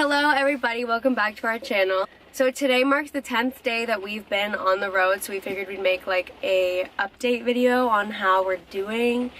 Hello everybody, welcome back to our channel. So today marks the 10th day that we've been on the road, so we figured we'd make like a update video on how we're doing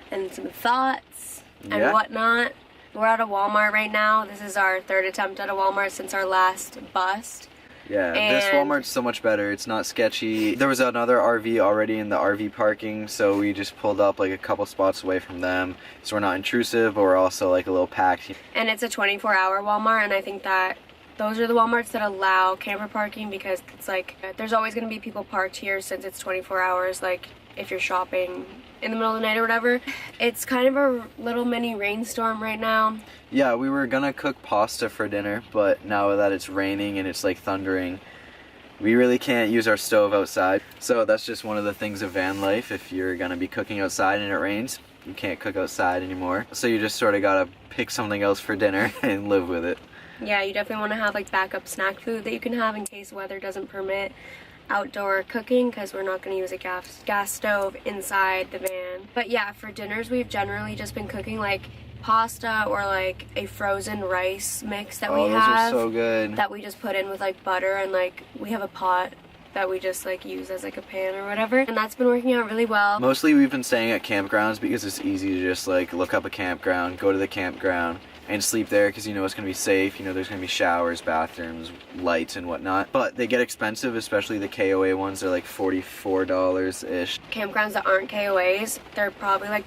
and some thoughts and whatnot. We're at a Walmart right now. This is our third attempt at a Walmart since our last bust. Yeah, this Walmart's so much better. It's not sketchy. There was another RV already in the RV parking, so we just pulled up like a couple spots away from them. So we're not intrusive, but we're also like a little packed. And it's a 24-hour Walmart, and I think that those are the Walmarts that allow camper parking because it's like there's always going to be people parked here since it's 24 hours, like if you're shopping in the middle of the night or whatever. It's kind of a little mini rainstorm right now. Yeah, we were gonna cook pasta for dinner, but now that it's raining and it's like thundering, we really can't use our stove outside. So that's just one of the things of van life. If you're gonna be cooking outside and it rains, you can't cook outside anymore. So you just sort of gotta pick something else for dinner and live with it. Yeah, you definitely want to have like backup snack food that you can have in case weather doesn't permit outdoor cooking, because we're not going to use a gas stove inside the van. But yeah, for dinners we've generally just been cooking like pasta or like a frozen rice mix that we have. Oh, those are so good. That we just put in with like butter, and like we have a pot that we just like use as like a pan or whatever, and that's been working out really well. Mostly we've been staying at campgrounds because it's easy to just like look up a campground, go to the campground and sleep there because you know it's going to be safe. You know there's going to be showers, bathrooms, lights and whatnot. But they get expensive, especially the KOA ones. They're like $44-ish. Campgrounds that aren't KOAs, they're probably like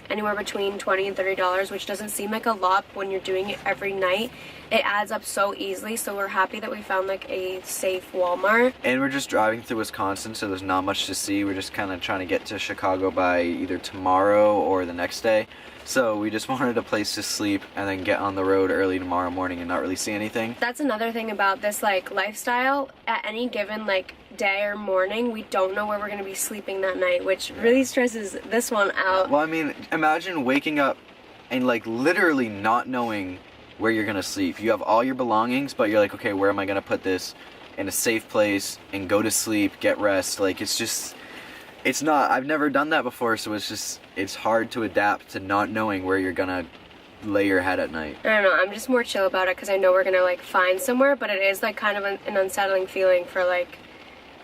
anywhere between $20 and $30, which doesn't seem like a lot when you're doing it every night. It adds up so easily, so we're happy that we found like a safe Walmart. And we're just driving through Wisconsin, so there's not much to see. We're just kind of trying to get to Chicago by either tomorrow or the next day. So we just wanted a place to sleep and then get on the road early tomorrow morning and not really see anything. That's another thing about this like lifestyle. At any given like day or morning, we don't know where we're going to be sleeping that night, which really stresses this one out. Well, I mean, imagine waking up and like literally not knowing where you're going to sleep. You have all your belongings, but you're like, okay, where am I going to put this in a safe place and go to sleep, get rest? Like it's just... It's not, I've never done that before, so it's hard to adapt to not knowing where you're gonna lay your head at night. I don't know, I'm just more chill about it because I know we're gonna like find somewhere, but it is like kind of an unsettling feeling for like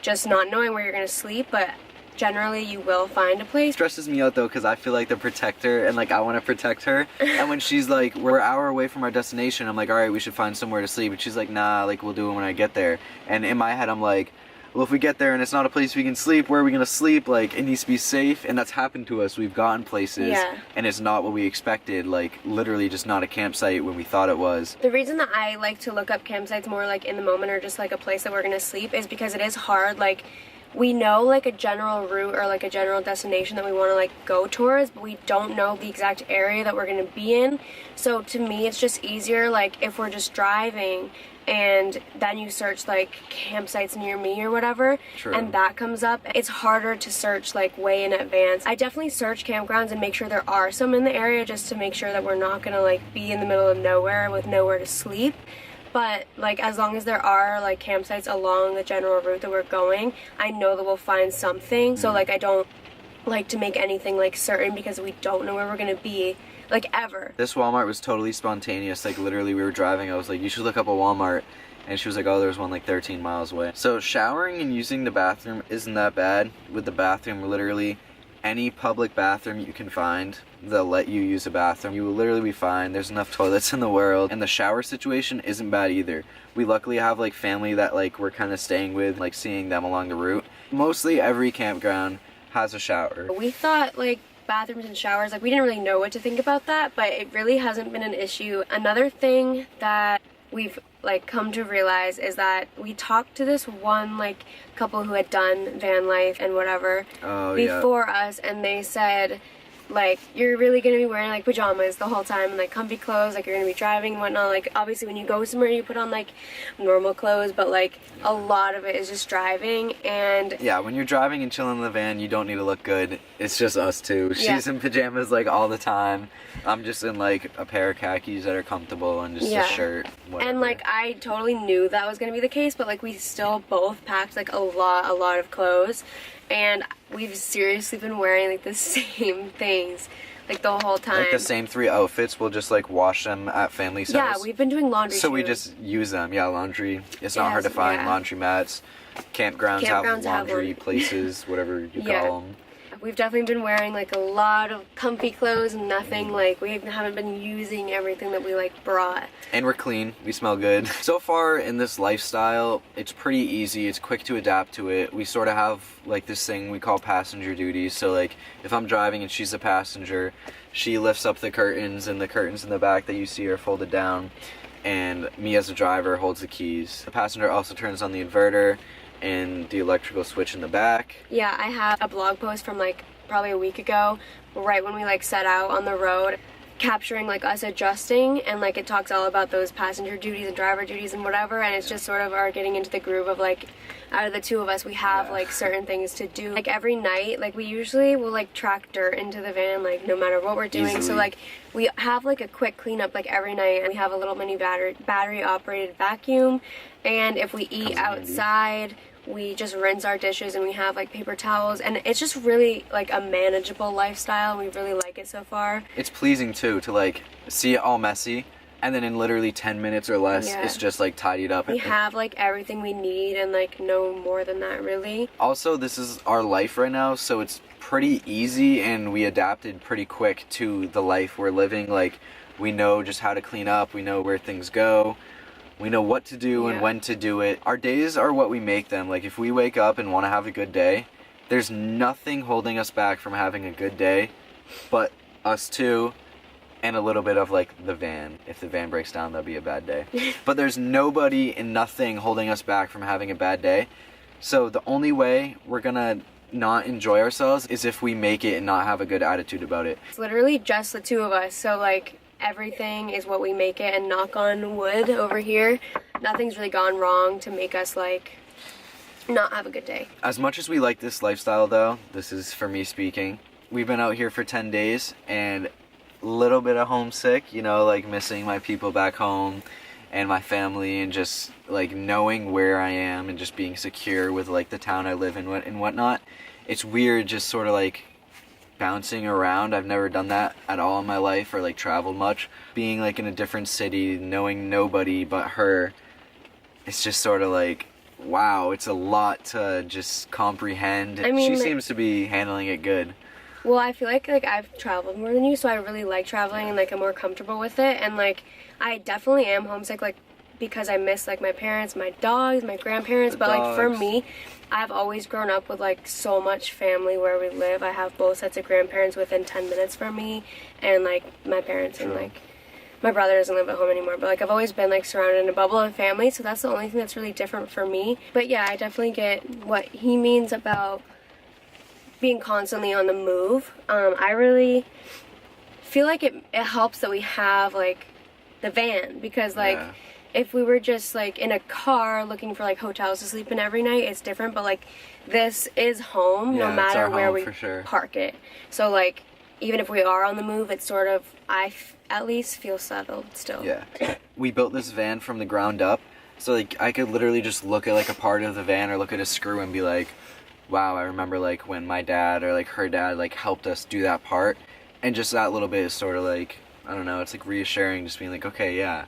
just not knowing where you're gonna sleep, but generally you will find a place. It stresses me out though because I feel like the protector and like I want to protect her. And when she's like, we're an hour away from our destination, I'm like, alright, we should find somewhere to sleep. And she's like, nah, like we'll do it when I get there. And in my head I'm like, well, if we get there and it's not a place we can sleep, where are we going to sleep? Like, it needs to be safe, and that's happened to us. We've gotten places, and it's not what we expected, like, literally just not a campsite when we thought it was. The reason that I like to look up campsites more, like, in the moment or just, like, a place that we're going to sleep is because it is hard, like, we know, like, a general route or, like, a general destination that we want to, like, go towards, but we don't know the exact area that we're going to be in. So, to me, it's just easier, like, if we're just driving and then you search like campsites near me or whatever. True. And that comes up, it's harder to search like way in advance. I definitely search campgrounds and make sure there are some in the area just to make sure that we're not gonna like be in the middle of nowhere with nowhere to sleep. But like as long as there are like campsites along the general route that we're going, I know that we'll find something. So like I don't like to make anything like certain because we don't know where we're gonna be like ever. This Walmart was totally spontaneous. Like literally we were driving, I was like, you should look up a Walmart, and she was like, oh, there's one like 13 miles away. So showering and using the bathroom isn't that bad. With the bathroom, literally any public bathroom you can find, they'll let you use a bathroom. You will literally be fine. There's enough toilets in the world, and the shower situation isn't bad either. We luckily have like family that like we're kind of staying with, like seeing them along the route. Mostly every campground has a shower. We thought like bathrooms and showers, like we didn't really know what to think about that, but it really hasn't been an issue. Another thing that we've like come to realize is that we talked to this one like couple who had done van life and whatever before us, and they said like you're really gonna be wearing like pajamas the whole time and like comfy clothes, like you're gonna be driving and whatnot. Like obviously when you go somewhere you put on like normal clothes, but like a lot of it is just driving. And yeah, when you're driving and chilling in the van, you don't need to look good. It's just us two. She's in pajamas like all the time. I'm just in like a pair of khakis that are comfortable and just a shirt, whatever. And like I totally knew that was gonna be the case, but like we still both packed like a lot of clothes, and we've seriously been wearing like the same things like the whole time. Like the same 3 outfits, we'll just like wash them at family's Yeah, house. we've been doing laundry So too. we just use them. Yeah, laundry. It's not hard to find. Laundry mats. Campgrounds have laundry places, whatever you call them. We've definitely been wearing like a lot of comfy clothes and nothing like, we haven't been using everything that we like brought. And we're clean. We smell good. So far in this lifestyle, it's pretty easy. It's quick to adapt to it. We sort of have like this thing we call passenger duties. So like if I'm driving and she's a passenger, she lifts up the curtains, and the curtains in the back that you see are folded down, and me as a driver holds the keys. The passenger also turns on the inverter and the electrical switch in the back. Yeah, I have a blog post from like probably a week ago, right when we like set out on the road, capturing like us adjusting, and like it talks all about those passenger duties and driver duties and whatever, and it's just sort of our getting into the groove of like, out of the two of us, we have like certain things to do. Like every night, like we usually will like track dirt into the van, like no matter what we're doing. Easily. So like we have like a quick cleanup like every night, and we have a little mini battery operated vacuum, and if we eat outside, we just rinse our dishes, and we have like paper towels, and it's just really like a manageable lifestyle, and we really like it so far. It's pleasing too to like see it all messy, and then in literally 10 minutes or less, it's just like tidied up. We have like everything we need, and like no more than that really. Also, this is our life right now, so it's pretty easy, and we adapted pretty quick to the life we're living. Like we know just how to clean up, we know where things go. We know what to do and when to do it. Our days are what we make them. Like if we wake up and want to have a good day, there's nothing holding us back from having a good day but us two and a little bit of like the van. If the van breaks down, that'll be a bad day. But there's nobody and nothing holding us back from having a bad day. So the only way we're gonna not enjoy ourselves is if we make it and not have a good attitude about it. It's literally just the two of us, so like everything is what we make it, and knock on wood over here, nothing's really gone wrong to make us like not have a good day. As much as we like this lifestyle though, this is for me speaking, we've been out here for 10 days and a little bit of homesick, you know, like missing my people back home and my family, and just like knowing where I am and just being secure with like the town I live in and whatnot. It's weird just sort of like bouncing around. I've never done that at all in my life, or like traveled much. Being like in a different city, knowing nobody but her, it's just sort of like, wow, it's a lot to just comprehend. I mean, she seems to be handling it good. Well, I feel like I've traveled more than you, so I really like traveling, and like I'm more comfortable with it, and like I definitely am homesick, like because I miss like my parents, my dogs, my grandparents, but like for me, I've always grown up with like so much family where we live. I have both sets of grandparents within 10 minutes from me, and like my parents and like my brother doesn't live at home anymore, but like I've always been like surrounded in a bubble of family, so that's the only thing that's really different for me. But yeah, I definitely get what he means about being constantly on the move. I really feel like it helps that we have like the van, because like if we were just like in a car looking for like hotels to sleep in every night, it's different, but like this is home no matter where we park it. So like even if we are on the move, it's sort of, at least feel settled still. Yeah. We built this van from the ground up, so like I could literally just look at like a part of the van or look at a screw and be like, wow, I remember like when my dad or like her dad like helped us do that part. And just that little bit is sort of like, I don't know, it's like reassuring, just being like, okay, yeah,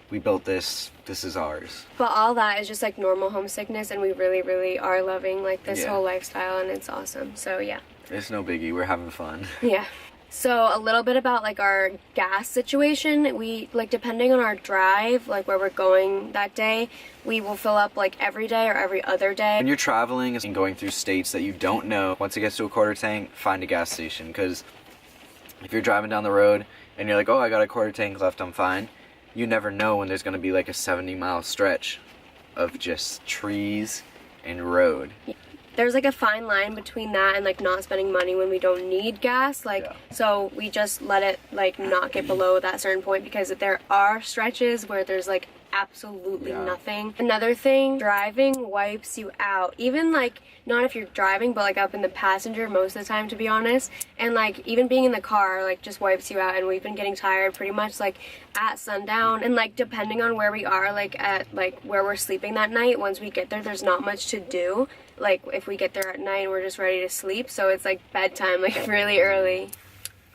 we built this is ours. But all that is just like normal homesickness, and we really, really are loving like this whole lifestyle, and it's awesome. So yeah. It's no biggie, we're having fun. Yeah. So a little bit about like our gas situation. We like, depending on our drive, like where we're going that day, we will fill up like every day or every other day. When you're traveling and going through states that you don't know, once it gets to a quarter tank, find a gas station, because if you're driving down the road and you're like, oh, I got a quarter tank left, I'm fine, you never know when there's going to be like a 70-mile stretch of just trees and road. There's like a fine line between that and like not spending money when we don't need gas, like so we just let it like not get below that certain point, because there are stretches where there's like absolutely nothing. Another thing, driving wipes you out, even like not if you're driving, but like up in the passenger most of the time, to be honest. And like even being in the car like just wipes you out, and we've been getting tired pretty much like at sundown, and like depending on where we are, like at like where we're sleeping that night, once we get there's not much to do. Like if we get there at night, we're just ready to sleep, so it's like bedtime like really early.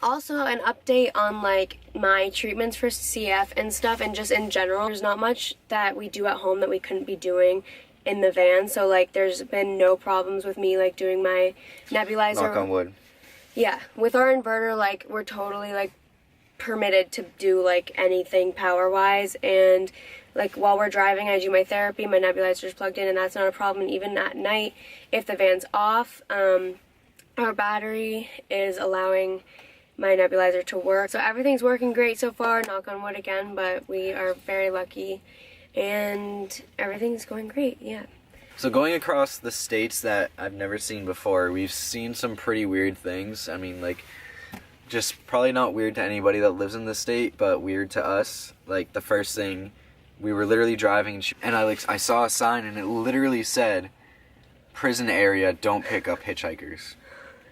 Also, an update on like my treatments for CF and stuff, and just in general, there's not much that we do at home that we couldn't be doing in the van. So like there's been no problems with me like doing my nebulizer. Knock on wood. Yeah, with our inverter, like we're totally like permitted to do like anything power wise, and like while we're driving I do my therapy, my nebulizer's plugged in, and that's not a problem. And even at night if the van's off, our battery is allowing my nebulizer to work. So everything's working great so far, knock on wood again, but we are very lucky and everything's going great, yeah. So going across the states that I've never seen before, we've seen some pretty weird things. I mean, like, just probably not weird to anybody that lives in the state, but weird to us. Like, the first thing, we were literally driving and I saw a sign and it literally said, prison area, don't pick up hitchhikers.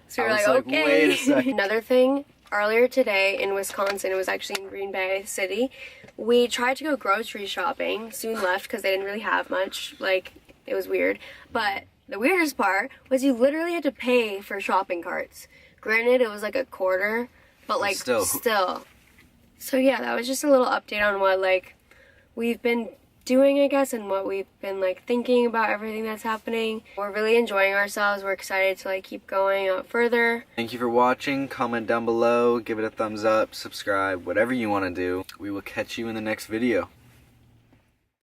So you're like, okay. Wait a second. Another thing, earlier today in Wisconsin, it was actually in Green Bay City, we tried to go grocery shopping, soon left because they didn't really have much, like, it was weird. But the weirdest part was you literally had to pay for shopping carts. Granted, it was like a quarter, but like, still. So yeah, that was just a little update on what, like, we've been doing, I guess, and what we've been like thinking about everything that's happening. We're really enjoying ourselves. We're excited to like keep going out further. Thank you for watching. Comment down below, give it a thumbs up, subscribe, whatever you want to do. We will catch you in the next video.